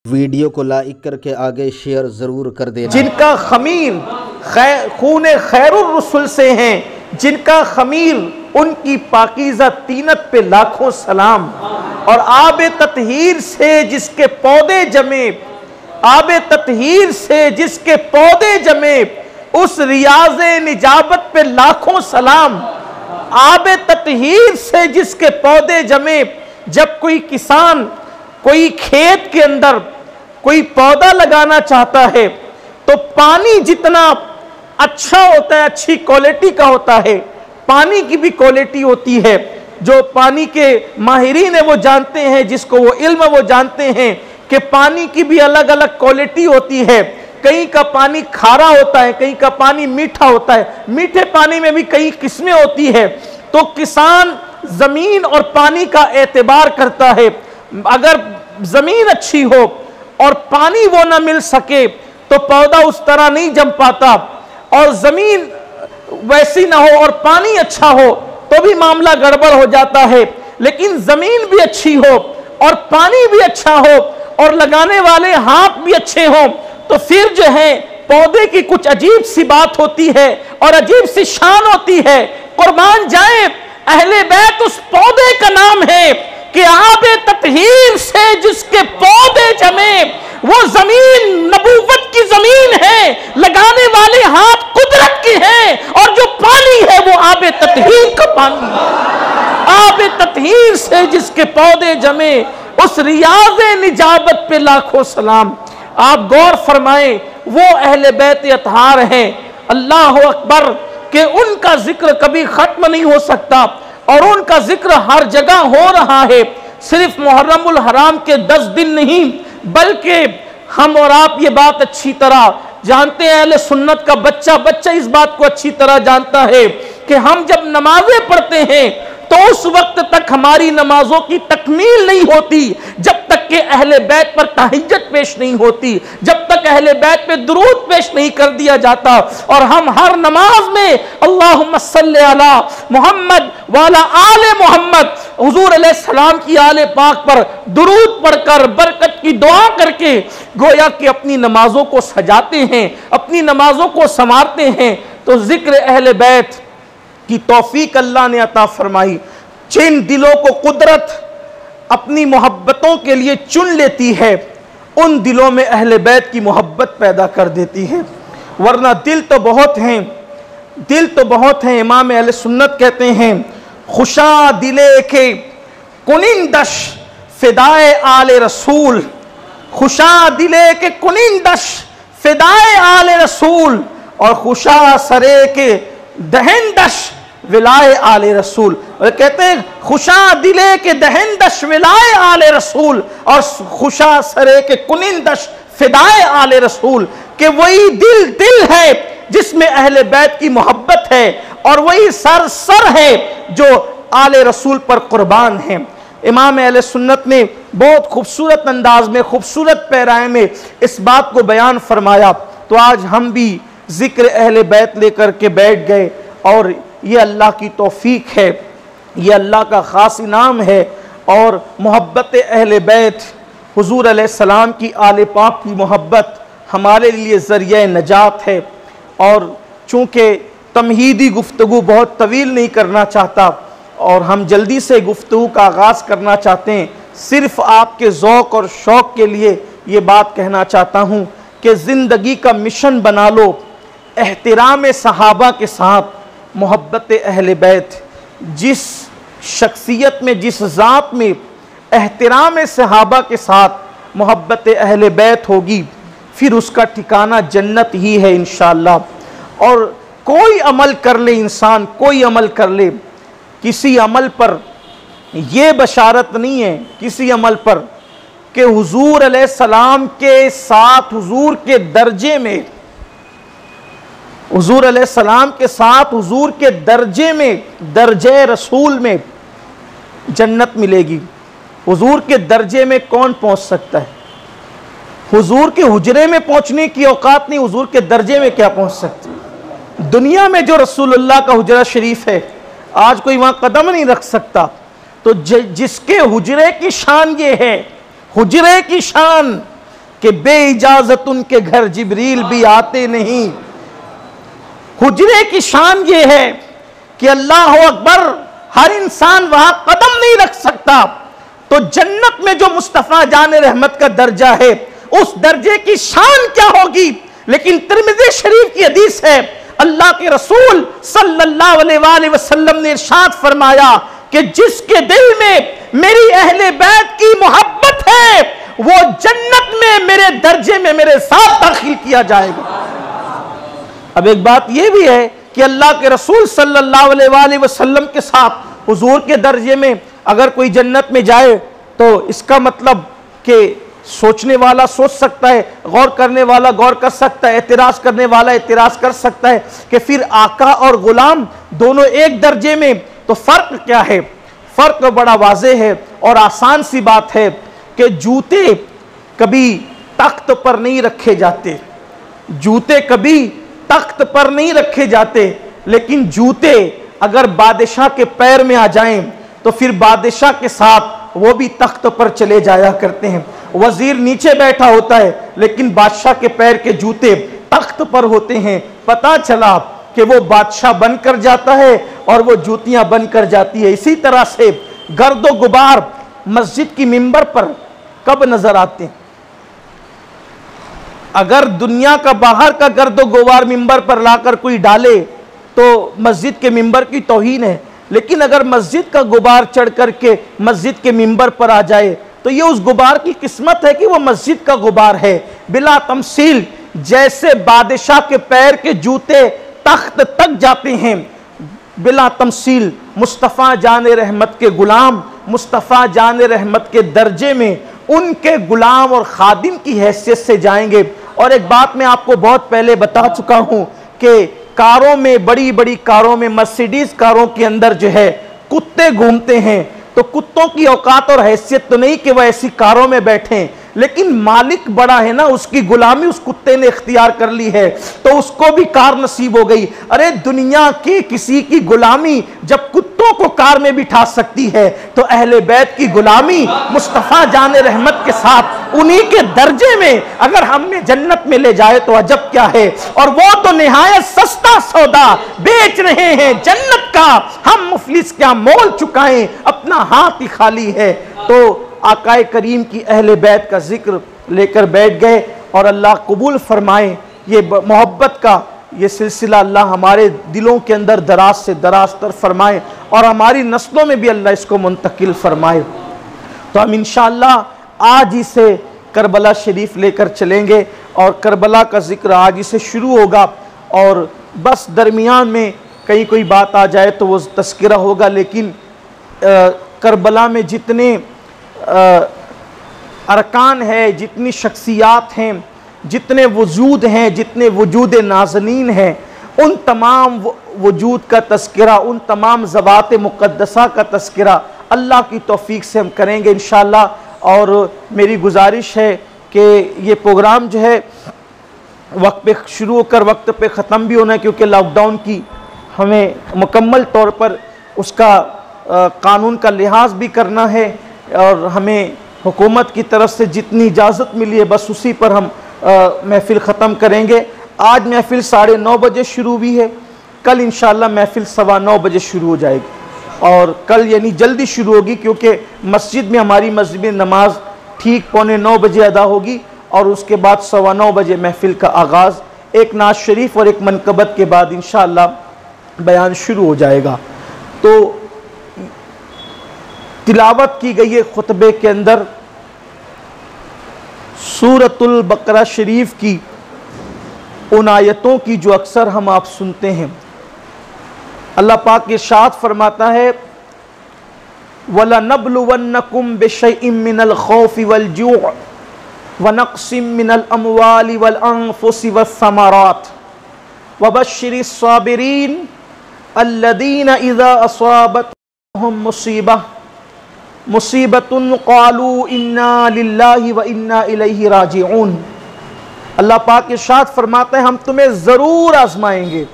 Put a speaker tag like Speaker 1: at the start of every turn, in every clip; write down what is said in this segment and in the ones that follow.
Speaker 1: Video को like करके आगे शेयर ज़रूर कर देना।
Speaker 2: जिनका खमीर खून खैरुर रसूल से हैं, जिनका खमीर उनकी पाकीज़ा तीनत पे लाखों सलाम। और आब ततहीर से जिसके पौधे जमे, आब ततहीर से जिसके पौधे जमे, उस रियाज़ निजाबत पे लाखों सलाम। आब ततहीर से जिसके पौधे जमे, जब कोई किसान कोई खेत के अंदर कोई पौधा लगाना चाहता है तो पानी जितना अच्छा होता है, अच्छी क्वालिटी का होता है, पानी की भी क्वालिटी होती है। जो पानी के माहिरीन है वो जानते हैं, जिसको वो इल्म वो जानते हैं कि पानी की भी अलग अलग क्वालिटी होती है। कहीं का पानी खारा होता है, कहीं का पानी मीठा होता है, मीठे पानी में भी कई किस्में होती है। तो किसान जमीन और पानी का एतबार करता है। अगर जमीन अच्छी हो और पानी वो ना मिल सके तो पौधा उस तरह नहीं जम पाता, और जमीन वैसी ना हो और पानी अच्छा हो तो भी मामला गड़बड़ हो जाता है। लेकिन जमीन भी अच्छी हो और पानी भी अच्छा हो और लगाने वाले हाथ भी अच्छे हों तो फिर जो है पौधे की कुछ अजीब सी बात होती है और अजीब सी शान होती है। कुर्बान जाए अहले बैत उस पौधे का नाम है कि आबे ततहीर से जिसके पौधे जमे, वो जमीन नबूवत की जमीन है, लगाने वाले हाथ कुदरत के हैं, और जो पानी है वो आबे ततहीर का पानी है। आबे ततहीर से जिसके पौधे जमे, उस रियाज़ निजाबत पे लाखों सलाम। आप गौर फरमाएं, वो अहले बैत अतहार हैं, अल्लाह अकबर, कि उनका जिक्र कभी खत्म नहीं हो सकता और उनका जिक्र हर जगह हो रहा है। सिर्फ मुहर्रमुल हराम के 10 दिन नहीं, बल्कि हम और आप ये बात अच्छी तरह जानते हैं, अहले सुन्नत का बच्चा इस बात को अच्छी तरह जानता है कि हम जब नमाजें पढ़ते हैं तो उस वक्त तक हमारी नमाजों की तकमील नहीं होती जब तक कि अहले बैत पर तहज्जुद पेश नहीं होती, जब तक अहले बैत पे दुरूद पेश नहीं कर दिया जाता। और हम हर नमाज में अल्लाहुम्मा सल्ली अला मोहम्मद वाला आले मोहम्मद, हुजूर अलैहिस्सलाम की आले पाक पर दुरूद पढ़कर बरकत की दुआ करके गोया कि अपनी नमाजों को सजाते हैं, अपनी नमाजों को संवारते हैं। तो जिक्र अहले बैत की तौफीक अल्लाह ने अता फरमाई। जिन दिलों को कुदरत अपनी मोहब्बतों के लिए चुन लेती है, उन दिलों में अहले बैत की मोहब्बत पैदा कर देती है। वरना दिल तो बहुत हैं। इमाम अहले सुन्नत कहते हैं, खुशा दिले के कुनिंदश फिदाए आले रसूल, खुशा दिले के कुनिंदश फिदाए आले रसूल, और खुशा सरे के दहनदश विलाए आले रसूल। और कहते हैं खुशा दिले के दहनदश विलाए आले रसूल और खुशा सरे के कुनिंदश फिदाए आले रसूल, कि वही दिल है जिसमें अहले बैत की मोहब्बत है, और वही सर है जो आले रसूल पर कुर्बान है। इमाम अहले सुन्नत ने बहुत खूबसूरत अंदाज में, खूबसूरत पैराए में इस बात को बयान फरमाया। तो आज हम भी जिक्र अहले बैत लेकर के बैठ गए, और ये अल्लाह की तौफीक है, ये अल्लाह का ख़ास इनाम है। और मोहब्बत अहले बैत, हुजूर अलैहिस्सलाम की आले पाक की मोहब्बत हमारे लिए ज़रिया नजात है। और चूँकि तमहीदी गुफ्तगू बहुत तवील नहीं करना चाहता और हम जल्दी से गुफ्तगू का आगाज़ करना चाहते हैं, सिर्फ़ आपके ज़ौक़ और शौक़ के लिए ये बात कहना चाहता हूँ कि ज़िंदगी का मिशन बना लो एहतिराम सहाबा के साथ मोहब्बत अहले बैत। जिस शख्सियत में, जिस ज़ात में एहतिराम सहाबा के साथ मोहब्बत अहले बैत होगी, फिर उसका ठिकाना जन्नत ही है इंशाअल्लाह। और कोई अमल कर ले इंसान, कोई अमल कर ले, किसी अमल पर यह बशारत नहीं है, किसी अमल पर कि हुजूर अलैहिस्सलाम के साथ, हुजूर के दर्जे में, हुजूर अलैहिस्सलाम के साथ, हुजूर के दर्जे में, दर्जे रसूल में जन्नत मिलेगी। हुजूर के दर्जे में कौन पहुंच सकता है? हुजूर के हुजरे में पहुंचने की औकात नहीं, हुजूर के दर्जे में क्या पहुंच सकते? दुनिया में जो रसूलुल्लाह का हुजरा शरीफ है, आज कोई वहां कदम नहीं रख सकता। तो जिसके हुजरे की शान ये है, हुजरे की शान कि बे इजाजत उनके घर जिब्रील भी आते नहीं। हुजरे की शान ये है कि अल्लाह अकबर, हर इंसान वहां कदम नहीं रख सकता। तो जन्नत में जो मुस्तफा जान रहमत का दर्जा है, उस दर्जे की शान क्या होगी। लेकिन तिरमिज़ी शरीफ की हदीस है, अल्लाह के रसूल सल्लल्लाहु अलैहि वसल्लम ने इरशाद फरमाया कि जिसके दिल में मेरी अहले बैत की मोहब्बत है, वो जन्नत में मेरे दर्जे में मेरे साथ दाखिल किया जाएगा। अब एक बात यह भी है कि अल्लाह के रसूल सल्लल्लाहु अलैहि वसल्लम के साथ हुजूर के दर्जे में अगर कोई जन्नत में जाए, तो इसका मतलब कि सोचने वाला सोच सकता है, गौर करने वाला गौर कर सकता है, एतराज करने वाला एतराज कर सकता है कि फिर आका और गुलाम दोनों एक दर्जे में, तो फर्क क्या है। फर्क बड़ा वाज़े है और आसान सी बात है कि जूते कभी तख्त पर नहीं रखे जाते, जूते कभी तख्त पर नहीं रखे जाते, लेकिन जूते अगर बादशाह के पैर में आ जाएं तो फिर बादशाह के साथ वो भी तख्त पर चले जाया करते हैं। वजीर नीचे बैठा होता है, लेकिन बादशाह के पैर के जूते तख्त पर होते हैं। पता चला कि वो बादशाह बनकर जाता है और वो जूतियां बनकर जाती है। इसी तरह से गर्दो गुबार मस्जिद की मिंबर पर कब नजर आते हैं। अगर दुनिया का बाहर का गर्दो गुबार मिंबर पर लाकर कोई डाले तो मस्जिद के मिंबर की तौहीन है, लेकिन अगर मस्जिद का गुबार चढ़ करके मस्जिद के मिंबर पर आ जाए तो ये उस गुबार की किस्मत है कि वो मस्जिद का गुबार है। बिला तमसील जैसे बादशाह के पैर के जूते तख्त तक जाते हैं, बिला तमसील मुस्तफ़ा जान रहमत के गुलाम मुस्तफ़ा जान रहमत के दर्जे में उनके गुलाम और खादिम की हैसियत से जाएंगे। और एक बात मैं आपको बहुत पहले बता चुका हूं कि कारों में, बड़ी बड़ी कारों में, मर्सिडीज कारों के अंदर जो है कुत्ते घूमते हैं, तो कुत्तों की औकात और हैसियत तो नहीं कि वह ऐसी कारों में बैठें, लेकिन मालिक बड़ा है ना, उसकी गुलामी उस कुत्ते ने इख्तियार कर ली है तो उसको भी कार नसीब हो गई। अरे दुनिया की किसी की गुलामी जब कुत्तों को कार में बिठा सकती है, तो अहले बैत की गुलामी मुस्तफ़ा जान रहमत के साथ उन्हीं के दर्जे में अगर हमें जन्नत में ले जाए तो अजब क्या है। और वो तो निहायत सस्ता सौदा बेच रहे हैं जन्नत का, हम मुफलिस क्या मोल चुकाएं, अपना हाथ ही खाली है। तो आकाए करीम की अहले बैत का जिक्र लेकर बैठ गए और अल्लाह कबूल फरमाए। ये मोहब्बत का ये सिलसिला अल्लाह हमारे दिलों के अंदर दराज से दराज तर फरमाए और हमारी नस्लों में भी अल्लाह इसको मुंतकिल फरमाए। तो हम इंशाअल्लाह आज ही से करबला शरीफ लेकर चलेंगे और करबला का जिक्र आज ही से शुरू होगा। और बस दरमियान में कहीं कोई बात आ जाए तो वो तस्किरा होगा, लेकिन करबला में जितने अरकान है, जितनी शख्सियात हैं, जितने वजूद हैं, जितने वजूद नाज़नीन हैं, उन तमाम वजूद का तस्किरा, उन तमाम ज़वात मुक़द्दसा का तस्किरा अल्लाह की तौफ़ीक से हम करेंगे इंशाअल्लाह। और मेरी गुजारिश है कि ये प्रोग्राम जो है वक्त पे शुरू होकर वक्त पे ख़त्म भी होना है, क्योंकि लॉकडाउन की हमें मुकम्मल तौर पर उसका कानून का लिहाज भी करना है और हमें हुकूमत की तरफ से जितनी इजाज़त मिली है बस उसी पर हम महफ़िल ख़त्म करेंगे। आज महफ़िल 9:30 बजे शुरू हुई है, कल इंशाअल्लाह महफ़िल 9:15 बजे शुरू हो जाएगी और कल यानी जल्दी शुरू होगी, क्योंकि मस्जिद में हमारी मस्जिद में नमाज ठीक 8:45 बजे अदा होगी और उसके बाद 9:15 बजे महफ़िल का आगाज़ एक नाज शरीफ और एक मनकबत के बाद इंशाअल्लाह बयान शुरू हो जाएगा। तो तिलावत की गई है खुतबे के अंदर सूरतुल बकरा शरीफ की उन आयतों की जो अक्सर हम आप सुनते हैं। अल्लाह पाक इरशाद फरमाता है, वला नब्लुवन्नकुम बिशैइन मिनल खौफि वल जू' व नक़्सिम मिनल अमवालि वल अनफुसि वस्समरात वबश्शिरिस साबिरीन अल्लज़ीना इज़ा असाबतहुम मुसीबतुन क़ालू इन्ना लिल्लाहि व इन्ना इलैहि राजिऊन। अल्लाह पाक इरशाद फरमाता है, हम तुम्हें ज़रूर आजमाएंगे,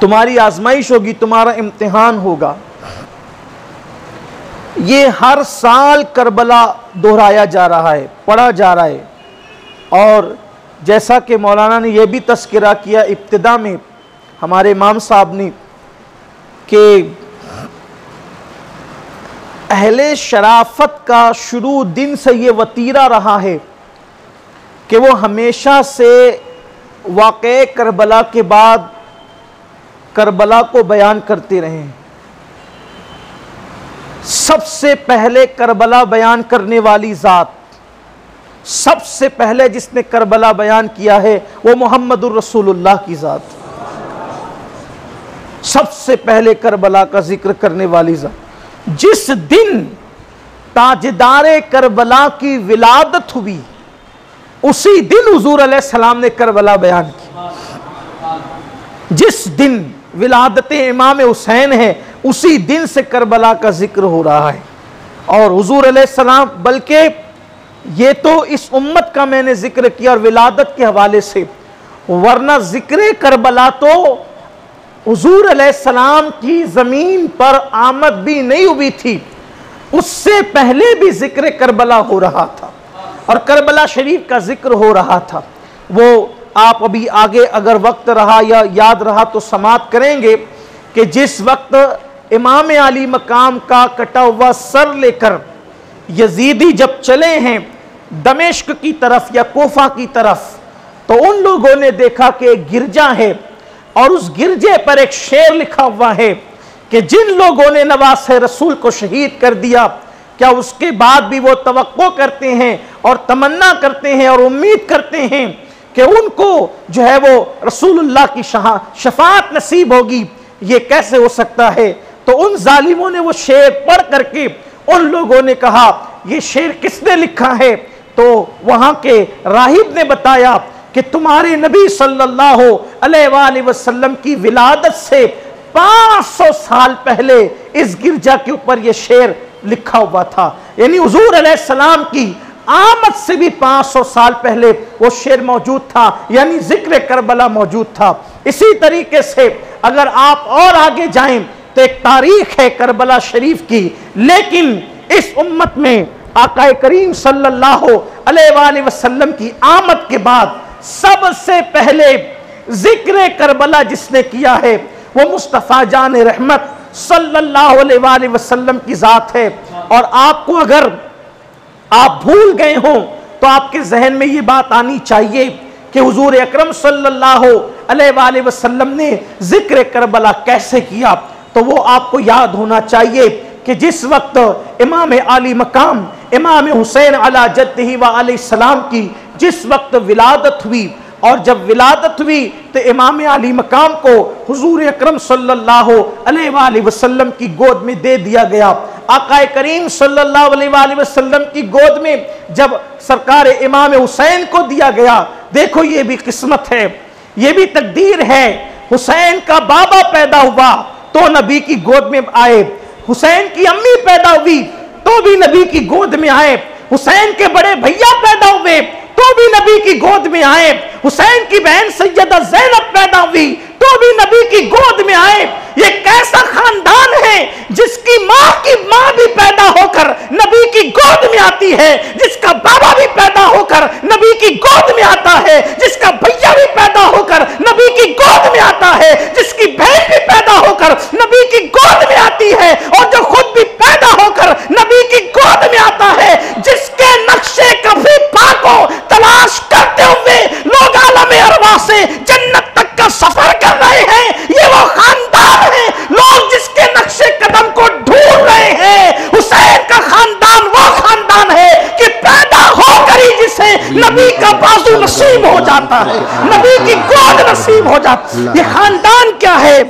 Speaker 2: तुम्हारी आजमाइश होगी, तुम्हारा इम्तिहान होगा। ये हर साल करबला दोहराया जा रहा है, पढ़ा जा रहा है। और जैसा कि मौलाना ने यह भी तस्करा किया इब्तिदा में हमारे इमाम साहब ने कि अहले शराफत का शुरू दिन से ये वतीरा रहा है कि वो हमेशा से वाक़े करबला के बाद करबला को बयान करते रहे। सबसे पहले करबला बयान करने वाली ज़ात, सबसे पहले जिसने करबला बयान किया है वो मोहम्मदुर रसूलुल्लाह की ज़ात, सबसे पहले करबला का जिक्र करने वाली ज़ात। जिस दिन ताजदारे करबला की विलादत हुई उसी दिन हुजूर अलैहिस्सलाम ने करबला बयान किया। जिस दिन विलादत इमाम हुसैन है उसी दिन से करबला का जिक्र हो रहा है। और हुजूर अलैहिस्सलाम, बल्कि ये तो इस उम्मत का मैंने जिक्र किया और विलादत के हवाले से, वरना जिक्र करबला तो हुजूर अलैहिस्सलाम की ज़मीन पर आमद भी नहीं हुई थी, उससे पहले भी जिक्र करबला हो रहा था और करबला शरीफ का जिक्र हो रहा था। वो आप अभी आगे अगर वक्त रहा या याद रहा तो समाप्त करेंगे कि जिस वक्त इमाम अली मकाम का कटा हुआ सर लेकर यजीदी जब चले हैं दमिश्क की तरफ या कोफा की तरफ, तो उन लोगों ने देखा कि एक गिरजा है और उस गिरजे पर एक शेर लिखा हुआ है कि जिन लोगों ने नवासे रसूल को शहीद कर दिया, क्या उसके बाद भी वो तवक्को करते हैं और तमन्ना करते हैं और उम्मीद करते हैं कि उनको जो है वो रसूलुल्लाह की शफाअत नसीब होगी? ये कैसे हो सकता है? तो उन जालिमों ने वो शेर पढ़ करके उन लोगों ने कहा ये शेर किसने लिखा है? तो वहां के राहिब ने बताया कि तुम्हारे नबी सल्लल्लाहु अलैहि वसल्लम की विलादत से 500 साल पहले इस गिरजा के ऊपर यह शेर लिखा हुआ था। यानी हुजूर अलैहिस्सलाम की आमद से भी 500 साल पहले वो शेर मौजूद था, यानी जिक्र करबला मौजूद था। इसी तरीके से अगर आप और आगे जाएं तो एक तारीख है करबला शरीफ की, लेकिन इस उम्मत में आकाए करीम सल्लल्लाहु अलैहि वसल्लम की आमद के बाद सबसे पहले जिक्र करबला जिसने किया है वो मुस्तफ़ा जान रहमत सल्लल्लाहु अलैहि वसल्लम की ज़ात है। और आपको अगर आप भूल गए हों तो आपके जहन में ये बात आनी चाहिए कि हुजूर अकरम सल्लल्लाहु अलैहि वसल्लम ने जिक्र करबला कैसे किया। तो वो आपको याद होना चाहिए कि जिस वक्त इमाम आली मकाम इमाम हुसैन अला जद्दिही व अलैहिस्सलाम की जिस वक्त विलादत हुई, और जब विलादत हुई तो इमाम आली मकाम को हुजूर अकरम सल्लल्लाहु अलैहि वसल्लम की गोद में दे दिया गया। आकाए करीम सल्लल्लाहु अलैहि वसल्लम की गोद में जब सरकार इमाम हुसैन को दिया गया, देखो ये भी किस्मत है, ये भी तकदीर है। हुसैन का बाबा पैदा हुआ तो नबी की गोद में आए, हुसैन की अम्मी पैदा हुई तो भी नबी की गोद में आए, हुसैन के बड़े भैया पैदा हुए तो भी नबी की गोद में आए, हुसैन की बहन सैयदा ज़ैनब पैदा हुई तो भी नबी की गोद में आए। ये कैसा खानदान है जिसकी माँ भी पैदा होकर नबी की गोद में आती है, जिसका बाबा भी पैदा होकर नबी की गोद में आता है, जिसका भैया भी पैदा होकर नबी की गोद में आता है, जिसकी बहन भी पैदा होकर नबी की गोद में आती है और जो खुद भी पैदा होकर नबी की गोद में आता है, जिसके नक्शे कफी पा को तलाश करते हुए लोग आलम अरवा से जन्नत तक का सफर कर रहे हैं। ये वो खानदान है, लोग जिसके नक्शे कदम को ढूंढ रहे हैं। हुसैन का खानदान वो खानदान है कि पैदा होकर ही जिसे नबी का बाजू नसीब हो जाता है, नबी की गोद नसीब हो जाती है। ये खानदान क्या है?